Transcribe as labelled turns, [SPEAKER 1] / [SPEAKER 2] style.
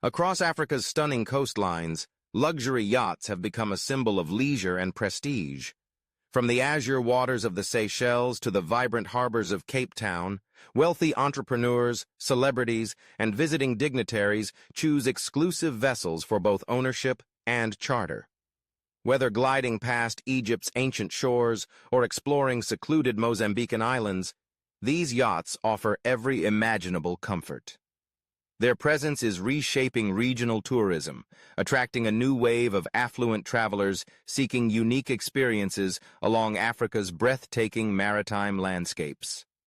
[SPEAKER 1] Across Africa's stunning coastlines, luxury yachts have become a symbol of leisure and prestige. From the azure waters of the Seychelles to the vibrant harbors of Cape Town, wealthy entrepreneurs, celebrities, and visiting dignitaries choose exclusive vessels for both ownership and charter. Whether gliding past Egypt's ancient shores or exploring secluded Mozambican islands, these yachts offer every imaginable comfort. Their presence is reshaping regional tourism, attracting a new wave of affluent travelers seeking unique experiences along Africa's breathtaking maritime landscapes.